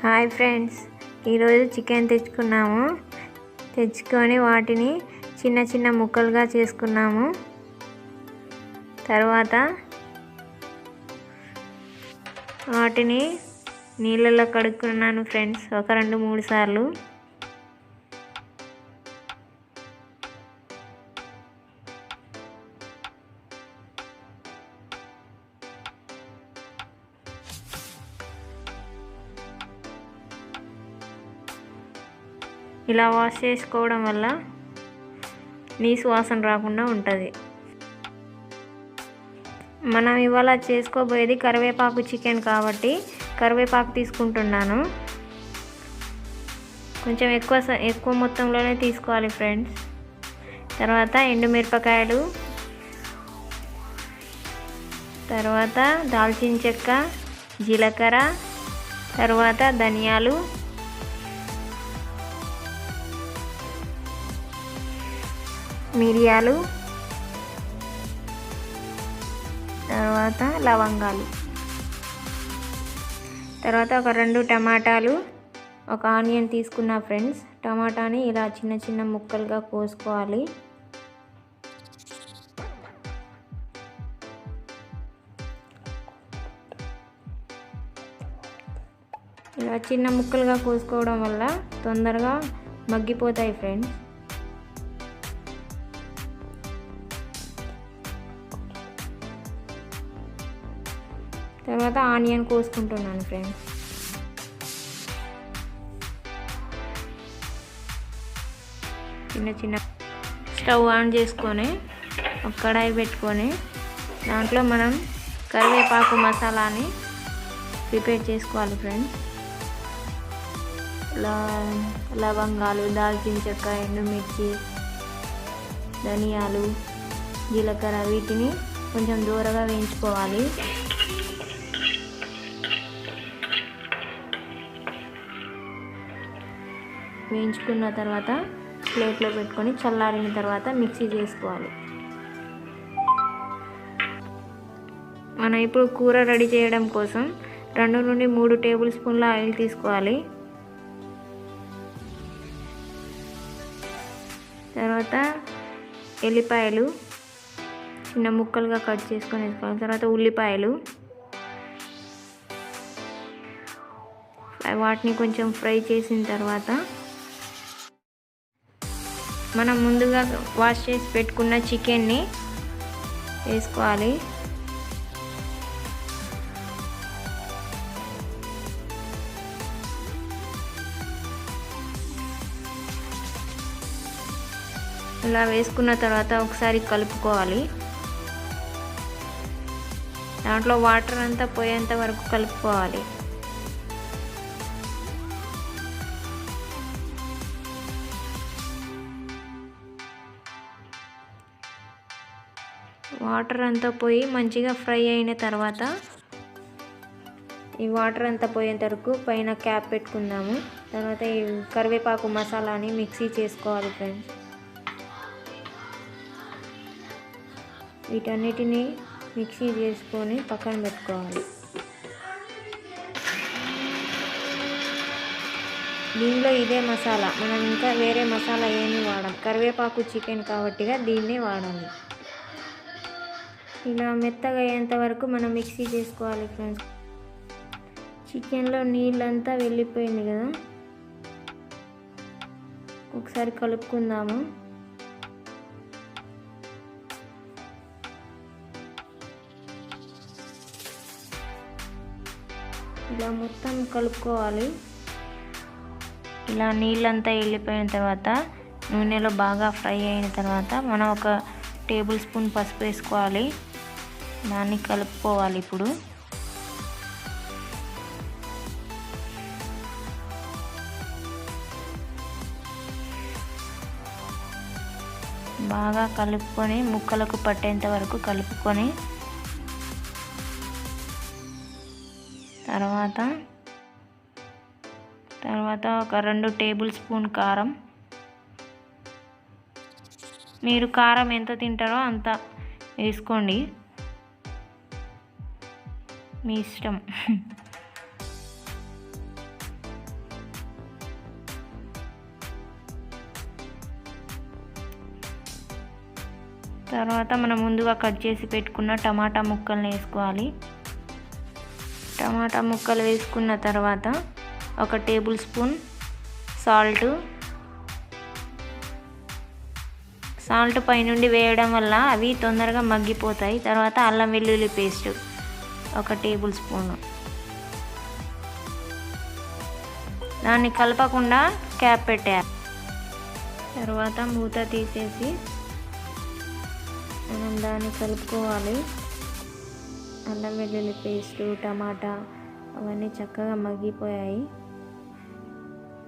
Hi friends, ఈరోజు chicken తెచ్చుకొని వాటిని చిన్న చిన్న ముక్కలుగా చేసుకున్నాము. తర్వాత వాటిని నీళ్ళలో కడుక్కున్నాను ఫ్రెండ్స్, ఒక 2-3 సార్లు. ఇలా వాష్ చేసుకోవడం వల్ల నీసు వాసన రాకుండా ఉంటుంది. మనం ఇవాళ చేసుకోబోయేది కరివేపాకు చికెన్ కాబట్టి కరివేపాకు తీసుకుంటున్నాను. కొంచెం ఎక్కువ మొత్తంలోనే తీసుకోవాలి ఫ్రెండ్స్. తర్వాత ఎండుమిరపకాయలు, తర్వాత దాల్చిన చెక్క, జీలకర్ర, తర్వాత ధనియాలు, మిరియాలు, తర్వాత లవంగాలు, తర్వాత ఒక 2 టమాటాలు, ఒక ఆనియన్ తీసుకున్నా ఫ్రెండ్స్. టమాటాని ఇలా చిన్న చిన్న ముక్కలుగా కోసుకోవాలి. ఇలా చిన్న ముక్కలుగా కోసుకోవడం వల్ల తొందరగా మగ్గిపోతాయి ఫ్రెండ్స్. తర్వాత ఆనియన్ కోసుకుంటున్నాను ఫ్రెండ్స్. చిన్న స్టవ్ ఆన్ చేసుకొని ఒక కడాయి పెట్టుకొని దాంట్లో మనం కరివేపాకు మసాలాని ప్రిపేర్ చేసుకోవాలి ఫ్రెండ్స్. లవంగాలు, దాల్చిన చెక్క, ఎండుమిర్చి, ధనియాలు, జీలకర్ర వీటిని కొంచెం దూరగా వేయించుకోవాలి. వేయించుకున్న తర్వాత ప్లేట్లో పెట్టుకొని చల్లారిన తర్వాత మిక్సీ చేసుకోవాలి. మనం ఇప్పుడు కూర రెడీ చేయడం కోసం 2 నుండి 3 టేబుల్ స్పూన్ల ఆయిల్ తీసుకోవాలి. తర్వాత ఎల్లిపాయలు చిన్న ముక్కలుగా కట్ చేసుకొని వేసుకోవాలి. తర్వాత ఉల్లిపాయలు, వాటిని కొంచెం ఫ్రై చేసిన తర్వాత మనం ముందుగా వాష్ చేసి పెట్టుకున్న చికెన్ని వేసుకోవాలి. ఇలా వేసుకున్న తర్వాత ఒకసారి కలుపుకోవాలి. దాంట్లో వాటర్ అంతా పోయేంత వరకు కలుపుకోవాలి. వాటర్ అంతా పోయి మంచిగా ఫ్రై అయిన తర్వాత ఈ వాటర్ అంతా పోయేంత వరకు పైన క్యాప్ పెట్టుకుందాము. తర్వాత ఈ కరివేపాకు మసాలాని మిక్సీ చేసుకోవాలి ఫ్రెండ్స్. వీటన్నిటిని మిక్సీ చేసుకొని పక్కన పెట్టుకోవాలి. దీనిలో ఇదే మసాలా, మనం ఇంకా వేరే మసాలా ఏమీ వాడం. కరివేపాకు చికెన్ కాబట్టిగా దీన్నే వాడాలి. ఇలా మెత్తగా అయ్యేంత వరకు మనం మిక్సీ చేసుకోవాలి ఫ్రెండ్స్. చికెన్లో నీళ్ళంతా వెళ్ళిపోయింది కదా, ఒకసారి కలుపుకుందాము. ఇలా మొత్తం కలుపుకోవాలి. ఇలా నీళ్ళంతా వెళ్ళిపోయిన తర్వాత నూనెలో బాగా ఫ్రై అయిన తర్వాత మనం ఒక టేబుల్ స్పూన్ పసుపు వేసుకోవాలి. దాన్ని కలుపుకోవాలి. ఇప్పుడు బాగా కలుపుకొని ముక్కలకు పట్టేంత వరకు కలుపుకొని తర్వాత ఒక 2 టేబుల్ స్పూన్ కారం. మీరు కారం ఎంత తింటారో అంత వేసుకోండి, మీ ఇష్టం. తర్వాత మనం ముందుగా కట్ చేసి పెట్టుకున్న టమాటా ముక్కల్ని వేసుకోవాలి. టమాటా ముక్కలు వేసుకున్న తర్వాత 1 టేబుల్ స్పూన్ సాల్ట్ పైనుండి వేయడం వల్ల అవి తొందరగా మగ్గిపోతాయి. తర్వాత అల్లం వెల్లుల్లి పేస్ట్ 1 టేబుల్ స్పూన్. దాన్ని కలపకుండా క్యాప్ పెట్టాలి. తర్వాత మూత తీసేసి మనం దాన్ని కలుపుకోవాలి. అల్లం వెల్లుల్లి పేస్టు, టమాటా అవన్నీ చక్కగా మగ్గిపోయాయి.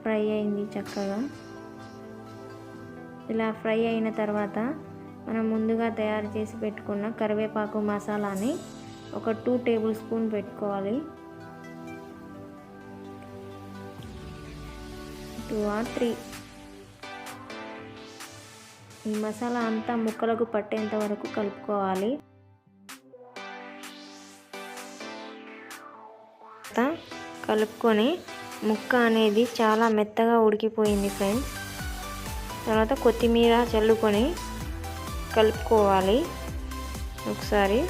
ఫ్రై అయింది చక్కగా. ఇలా ఫ్రై అయిన తర్వాత మనం ముందుగా తయారు చేసి పెట్టుకున్న కరివేపాకు మసాలాని 2 టేబుల్ స్పూన్ పెట్టుకోవాలి. 2 or 3. ఈ మసాలా అంతా ముక్కలకు పట్టేంత వరకు కలుపుకోవాలి. కలుపుకొని ముక్క అనేది చాలా మెత్తగా ఉడికిపోయింది ఫ్రెండ్స్. తర్వాత కొత్తిమీర చల్లుకొని కలుపుకోవాలి. ఒకసారి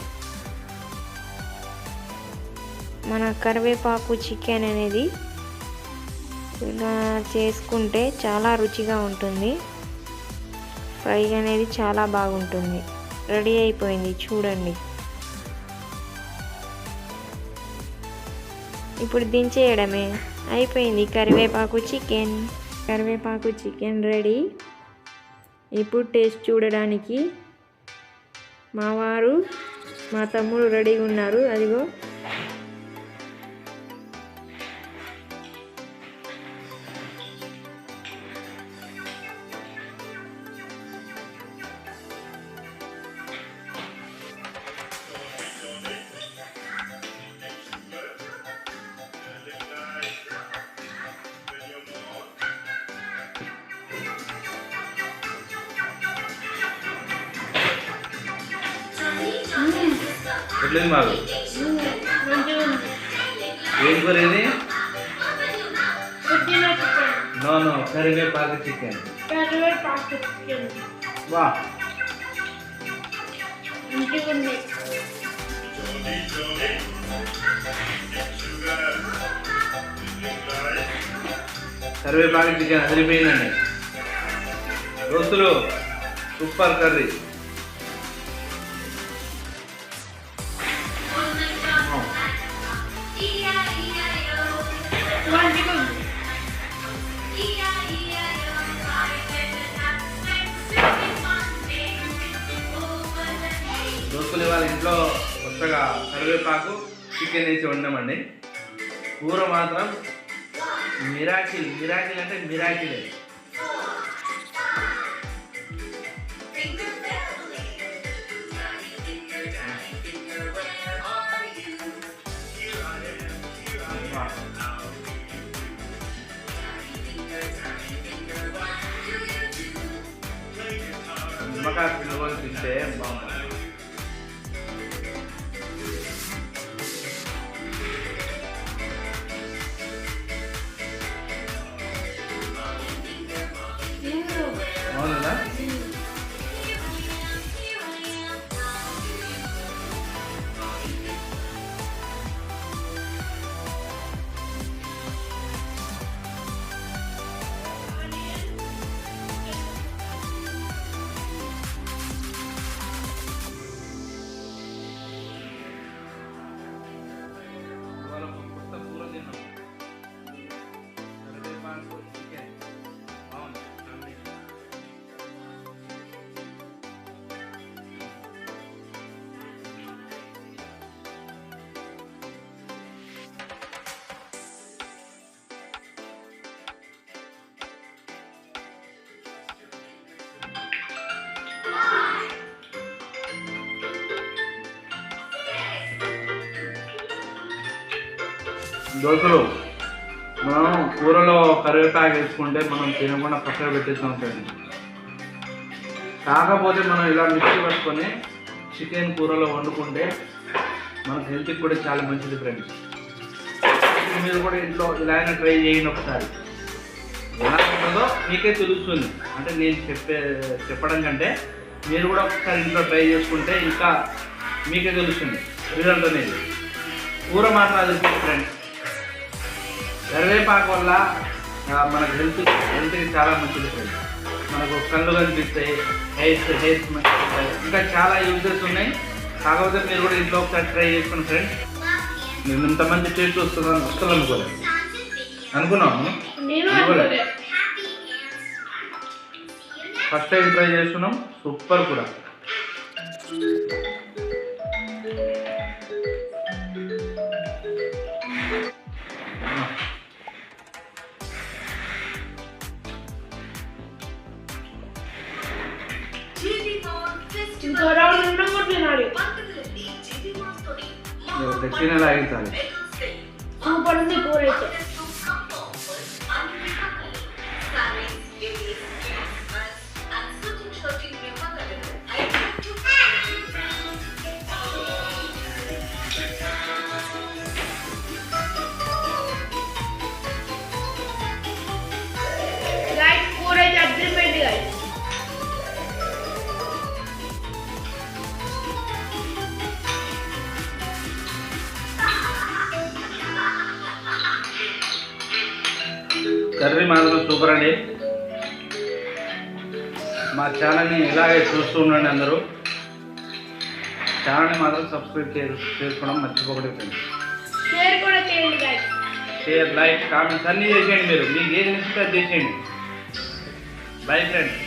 మన కరివేపాకు చికెన్ అనేది ఇలా చేసుకుంటే చాలా రుచిగా ఉంటుంది. ఫ్రై అనేది చాలా బాగుంటుంది. రెడీ అయిపోయింది చూడండి. ఇప్పుడు దించేయడమే, అయిపోయింది కరివేపాకు చికెన్ రెడీ. ఇప్పుడు టేస్ట్ చూడడానికి మా వారు మా తమ్ముడు రెడీగా ఉన్నారు. అదిగో ఎట్లేదు మాకు ఏం కూర ఇది? నో కరివేపాకు చికెన్. వా కరివేపాకు చికెన్ అదిరిపోయిందండి దోస్తులు. Super curry. దోస్తులు వాళ్ళ ఇంట్లో కొత్తగా కరివేపాకు చికెన్ వేసి వండామండి. కూర మాత్రం మిరాకిల్ అంటే మిరాకిలే. నిమ్మకాయ పిల్లలు తింటే బాగుంటుంది. అవునా? దోస్తులు మనం కూరలో కరివేపాకు వేసుకుంటే మనం తినకుండా పక్కన పెట్టేస్తూ ఉంటుంది. కాకపోతే మనం ఇలా మిక్సీ పట్టుకొని చికెన్ కూరలో వండుకుంటే మనకు హెల్త్కి కూడా చాలా మంచిది ఫ్రెండ్స్. మీరు కూడా ఇంట్లో ఇలాగైనా ట్రై చేయండి ఒకసారి. ఎలా ఉంటుందో మీకే తెలుస్తుంది. అంటే నేను చెప్పడం కంటే మీరు కూడా ఒకసారి ఇంట్లో ట్రై చేసుకుంటే ఇంకా మీకే తెలుస్తుంది రిజల్ట్ అనేది. కూర మాత్రం అది ఫ్రెండ్స్. కరివేపాకు వల్ల మనకు హెల్త్కి చాలా మంచిది ఫ్రెండ్స్. మనకు కళ్ళు కనిపిస్తాయి, హెయిర్స్ మంచిగా, ఇంకా చాలా యూజెస్ ఉన్నాయి. కాకపోతే మీరు కూడా ఇంట్లో ఒకసారి ట్రై చేసుకోండి ఫ్రెండ్స్. మేము ఇంతమంది టేస్ట్ వస్తుంది అనుకున్నాము. ఫస్ట్ టైం ట్రై చేస్తున్నాం, సూపర్ కూడా. దక్షిణలా ఆగించాలి. సూపర్ ఉంది కూర అయితే. కూర అయితే అద్దరిపోయింది గాయస్. కర్రీ మాత్రం సూపర్ అండి. మా ఛానల్ని ఇలాగే చూస్తూ ఉండండి అందరూ. ఛానల్ని మాత్రం సబ్స్క్రైబ్ చేసుకోవడం మర్చిపోకూడదు ఫ్రెండ్స్. షేర్ కూడా చేయండి గాయస్. షేర్, లైక్, కామెంట్స్ అన్నీ చేసేయండి. మీరు మీకు ఏది నచ్చితే అది చేసేయండి. Bye friends.